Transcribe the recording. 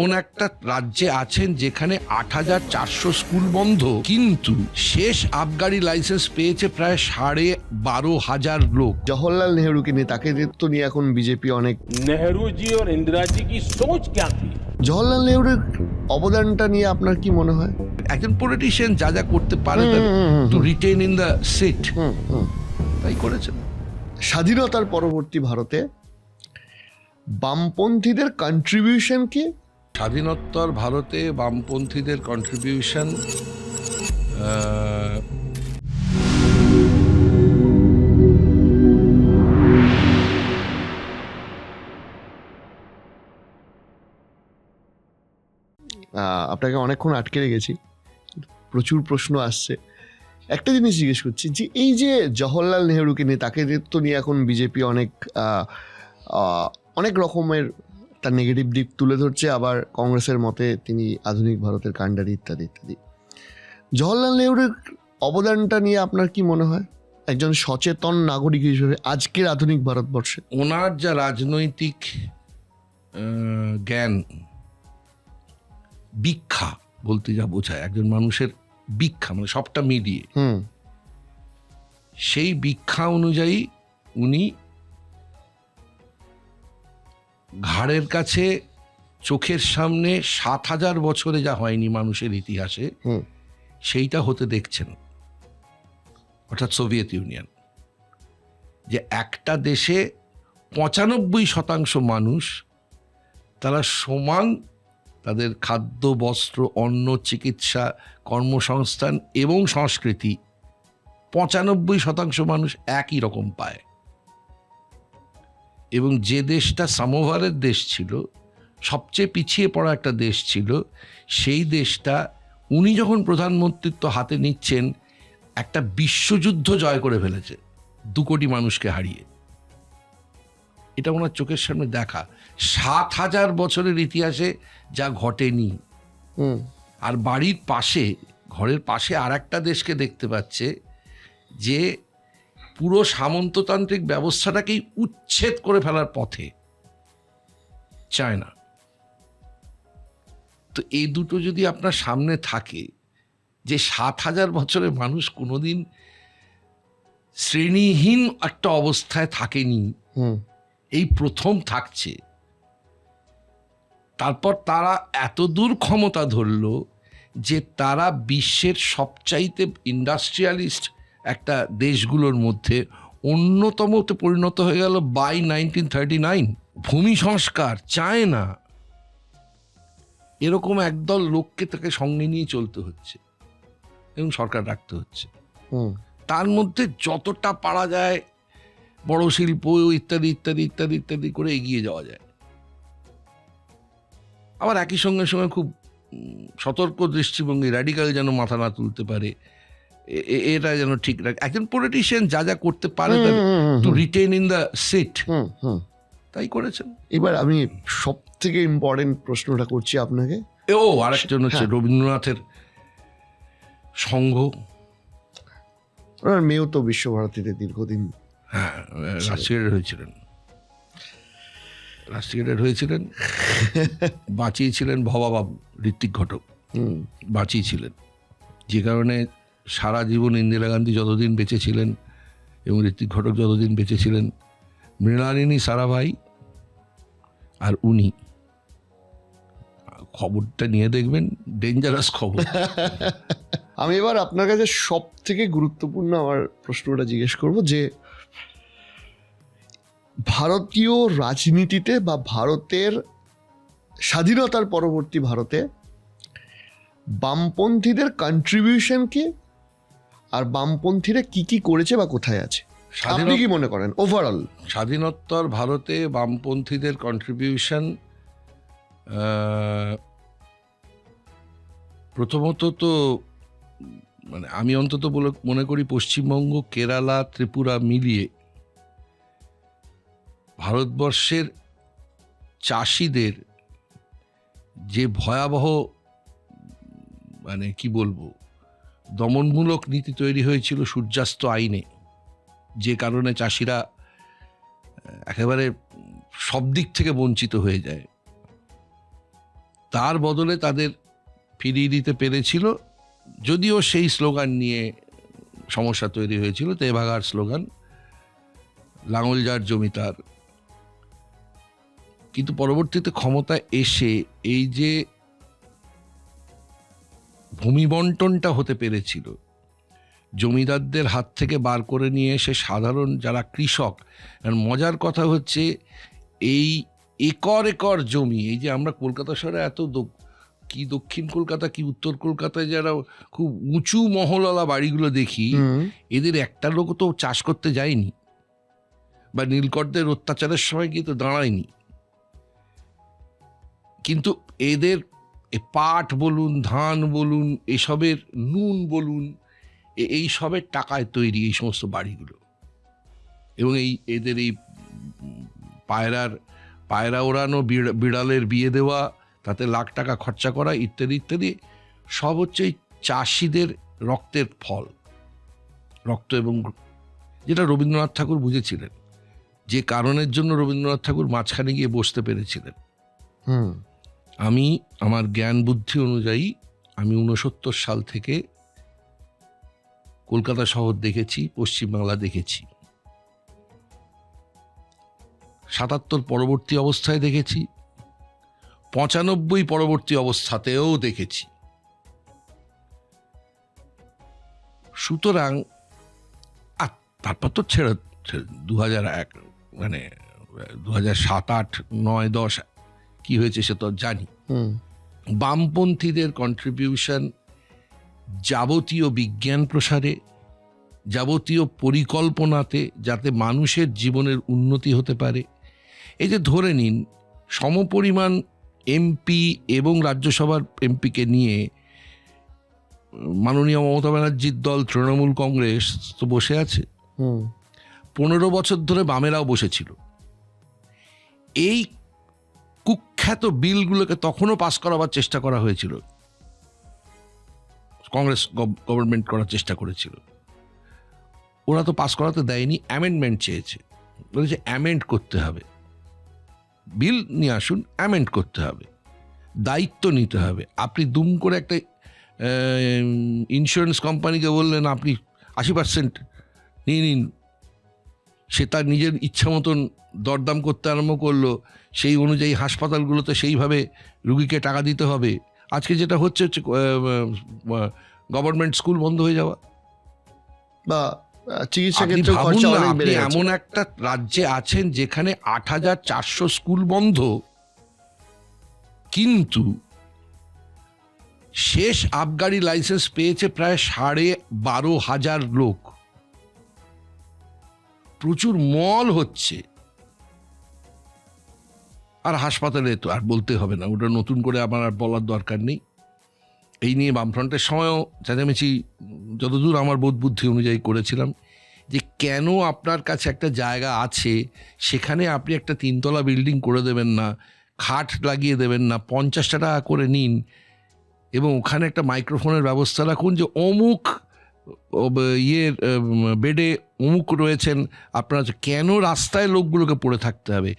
এমন একটা রাজ্যে আছেন যেখানে ৮,৪০০ স্কুল বন্ধ, কিন্তু শেষ আবগারি লাইসেন্স পেয়েছে প্রায় ১২,৫০০ লোক। জওহরলাল নেহরুকে নিয়ে, তাকে তো নিয়ে এখন বিজেপি অনেক। नेहरू जी और इंदिरा जी की सोच क्या थी? জওহরলাল নেহরুর অবদানটা নিয়ে আপনার কি মনে হয়? একজন পলিটিশিয়ান যা যা করতে পারে to retain in the seat, তাই করেছেন। স্বাধীনতার পরবর্তী ভারতে বামপন্থীদের কন্ট্রিবিউশন কি? স্বাধীনোত্তর ভারতে বামপন্থীদের কন্ট্রিবিউশন আপনাকে অনেকক্ষণ আটকে রেখেছি, প্রচুর প্রশ্ন আসছে। একটা জিনিস জিজ্ঞেস করছি, যে এই যে জওহরলাল নেহরুকে নিয়ে, তাকে তো নিয়ে এখন বিজেপি অনেক রকমের তার নেগেটিভ দিক তুলে ধরছে, আবার কংগ্রেসের মতে তিনি আধুনিক ভারতের কাণ্ডারি ইত্যাদি ইত্যাদি। জওহরলাল নেহরুর অবদানটা নিয়ে আপনার কি মনে হয় একজন সচেতন নাগরিক হিসেবে আজকের আধুনিক ভারতবর্ষে? ওনার যা রাজনৈতিক জ্ঞান, বিখ্যা বলতে যা বোঝায়, একজন মানুষের বিখ্যা মানে সবটা মিলিয়ে, সেই বিখ্যা অনুযায়ী উনি ঘাড়ের কাছে চোখের সামনে ৭,০০০ বছরে যা হয়নি মানুষের ইতিহাসে, সেইটা হতে দেখছেন। অর্থাৎ সোভিয়েত ইউনিয়ন, যে একটা দেশে ৯৫% মানুষ তারা সমান, তাদের খাদ্য, বস্ত্র, অন্ন, চিকিৎসা, কর্মসংস্থান এবং সংস্কৃতি ৯৫% মানুষ একই রকম পায়। এবং যে দেশটা সামোভারের দেশ ছিল, সবচেয়ে পিছিয়ে পড়া একটা দেশ ছিল, সেই দেশটা উনি যখন প্রধানমন্ত্রিত্ব হাতে নিচ্ছেন, একটা বিশ্বযুদ্ধ জয় করে ফেলেছে ২ কোটি মানুষকে হারিয়ে। এটা ওনার চোখের সামনে দেখা। ৭,০০০ বছরের ইতিহাসে যা ঘটেনি। আর বাড়ির পাশে, ঘরের পাশে আর একটা দেশকে দেখতে পাচ্ছে যে পুরো সামন্ততান্ত্রিক ব্যবস্থাটাকেই উচ্ছেদ করে ফেলার পথে, চায়না। তো এই দুটো যদি আপনার সামনে থাকে, যে ৭,০০০ বছরের মানুষ কোনোদিন শ্রেণীহীন একটা অবস্থায় থাকেনি, এই প্রথম থাকছে। তারপর তারা এত দূর ক্ষমতা ধরল যে তারা বিশ্বের সবচাইতে ইন্ডাস্ট্রিয়ালিস্ট একটা দেশগুলোর মধ্যে অন্যতমতে পরিণত হয়ে গেল বাই 1939। ভূমি সংস্কার চায় না, এরকম একদল লোককে তাকে সঙ্গে নিয়ে চলতে হচ্ছে এবং সরকার রাখতে হচ্ছে। তার মধ্যে যতটা পারা যায় বড় শিল্প ইত্যাদি ইত্যাদি ইত্যাদি ইত্যাদি করে এগিয়ে যাওয়া যায়। আবার একই সঙ্গে সঙ্গে খুব সতর্ক দৃষ্টিভঙ্গি, র্যাডিক্যাল যেন মাথা না তুলতে পারে, এটা যেন ঠিক রাখে। একজন পলিটিশিয়ান যা যা করতে পারে to retain in the seat, তাই করেছেন। এবার আমি সব থেকে ইম্পর্টেন্ট প্রশ্নটা করছি আপনাকে। আরেকজন হচ্ছে রবীন্দ্রনাথের সংঘ। ওনার মেয়েও তো বিশ্বভারতীতে দীর্ঘদিন রাষ্ট্রীয় হয়েছিলেন, বাঁচিয়েছিলেন ভবাবাবু, ঋত্বিক ঘটক বাঁচিয়েছিলেন, যে কারণে সারা জীবন ইন্দিরা গান্ধী যতদিন বেঁচে ছিলেন এবং ঋত্বিক ঘটক যতদিন বেঁচে ছিলেন, মৃণালিনী সারাভাই আর উনি, খবরটা নিয়ে দেখবেন, ডেঞ্জারাস খবর। আমি এবার আপনার কাছে সব থেকে গুরুত্বপূর্ণ আমার প্রশ্নটা জিজ্ঞেস করব, যে ভারতীয় রাজনীতিতে বা ভারতের স্বাধীনতার পরবর্তী ভারতে বামপন্থীদের কন্ট্রিবিউশন কি, আর বামপন্থীরা কি কি করেছে বা কোথায় আছে, আপনি কি মনে করেন ওভারঅল? স্বাধীনোত্তর ভারতে বামপন্থীদের কন্ট্রিবিউশন, প্রথমত তো মানে আমি অন্তত মনে করি পশ্চিমবঙ্গ, কেরালা, ত্রিপুরা মিলিয়ে ভারতবর্ষের চাষিদের যে ভয়াবহ মানে কি বলবো দমনমূলক নীতি তৈরি হয়েছিল সূর্যাস্ত আইনে, যে কারণে চাষিরা একেবারে সব দিক থেকে বঞ্চিত হয়ে যায়। তার বদলে তাদের ফিরিয়ে দিতে পেরেছিল, যদিও সেই স্লোগান নিয়ে সমস্যা তৈরি হয়েছিল, তেভাগার স্লোগান, লাঙল যার জমিদার। কিন্তু পরবর্তীতে ক্ষমতায় এসে এই যে ভূমি বন্টনটা হতে পেরেছিল, জমিদারদের হাত থেকে বার করে নিয়ে এসে সাধারণ যারা কৃষক, আর মজার কথা হচ্ছে এই একর একর জমি, এই যে আমরা কলকাতা শহরে এত কি দক্ষিণ কলকাতা কি উত্তর কলকাতায় যারা খুব উঁচু মহলওয়ালা বাড়িগুলো দেখি, এদের একটা লোক তো চাষ করতে যায়নি, বা নীলকরদের অত্যাচারের সময় গিয়ে তো দাঁড়ায়নি। কিন্তু এদের পাট বলুন, ধান বলুন, এসবের নুন বলুন, এই সবের টাকায় তৈরি এই সমস্ত বাড়িগুলো। এবং এদের এই পায়রা ওড়ানো, বিড়ালের বিয়ে দেওয়া, তাতে লাখ টাকা খরচা করা, ইত্যাদি ইত্যাদি, সব হচ্ছে এই চাষিদের রক্তের ফল, রক্ত। এবং যেটা রবীন্দ্রনাথ ঠাকুর বুঝেছিলেন, যে কারণের জন্য রবীন্দ্রনাথ ঠাকুর মাঝখানে গিয়ে বসতে পেরেছিলেন। আমি আমার জ্ঞান বুদ্ধি অনুযায়ী আমি 69 সাল থেকে কলকাতা শহর দেখেছি, পশ্চিমবাংলা দেখেছি, 77 পরবর্তী অবস্থায় দেখেছি, 95 পরবর্তী অবস্থাতেও দেখেছি। সুতরাং তারপর তো ছেড়ে 2001 মানে 2007, 8, 9, 10 কি হয়েছে সে তো জানি। বামপন্থীদের কন্ট্রিবিউশন যাবতীয় বিজ্ঞান প্রসারে, যাবতীয় পরিকল্পনাতে, যাতে মানুষের জীবনের উন্নতি হতে পারে। এই যে ধরে নিন সমপরিমাণ এমপি এবং রাজ্যসভার এমপিকে নিয়ে মাননীয় মমতা ব্যানার্জির দল তৃণমূল কংগ্রেস তো বসে আছে, 15 বছর ধরে বামেরাও বসেছিল। এই কুখ্যাত বিলগুলোকে তখনও পাস করাবার চেষ্টা করা হয়েছিল, কংগ্রেস গভর্নমেন্ট করার চেষ্টা করেছিল, ওরা তো পাস করাতে দেয়নি, অ্যামেন্ডমেন্ট চেয়েছে, বলেছে অ্যামেন্ড করতে হবে, বিল নিয়ে আসুন, অ্যামেন্ড করতে হবে, দায়িত্ব নিতে হবে। আপনি দুম করে একটা ইন্স্যুরেন্স কোম্পানিকে বললেন আপনি 80% নিয়ে নিন, সে তার নিজের ইচ্ছা মতন দরদাম করতে আরম্ভ করলো, সেই অনুযায়ী হাসপাতালগুলোতে সেইভাবে রুগীকে টাকা দিতে হবে। আজকে যেটা হচ্ছে গভর্নমেন্ট স্কুল বন্ধ হয়ে যাওয়া, বা চিকিৎসা ক্ষেত্রে খরচা অনেক বেড়ে গেছে। এমন একটা রাজ্যে আছেন যেখানে 8400 স্কুল বন্ধ, কিন্তু শেষ আবগারি লাইসেন্স পেয়েছে প্রায় 12,500 লোক। প্রচুর মল হচ্ছে, আর হাসপাতালে তো আর বলতে হবে না, ওটা নতুন করে আমার আর বলার দরকার নেই। এই নিয়ে বামফ্রন্টের সময়ও চেঁচামেচি যতদূর আমার বোধ বুদ্ধি অনুযায়ী করেছিলাম, যে কেন আপনার কাছে একটা জায়গা আছে সেখানে আপনি একটা 3 তলা বিল্ডিং করে দেবেন না, খাট লাগিয়ে দেবেন না, 50 টাকা করে নিন, এবং ওখানে একটা মাইক্রোফোনের ব্যবস্থা রাখুন যে অমুক বেডে অমুক রয়েছেন আপনারা। কেন রাস্তায় লোকগুলোকে পড়ে থাকতে হবে?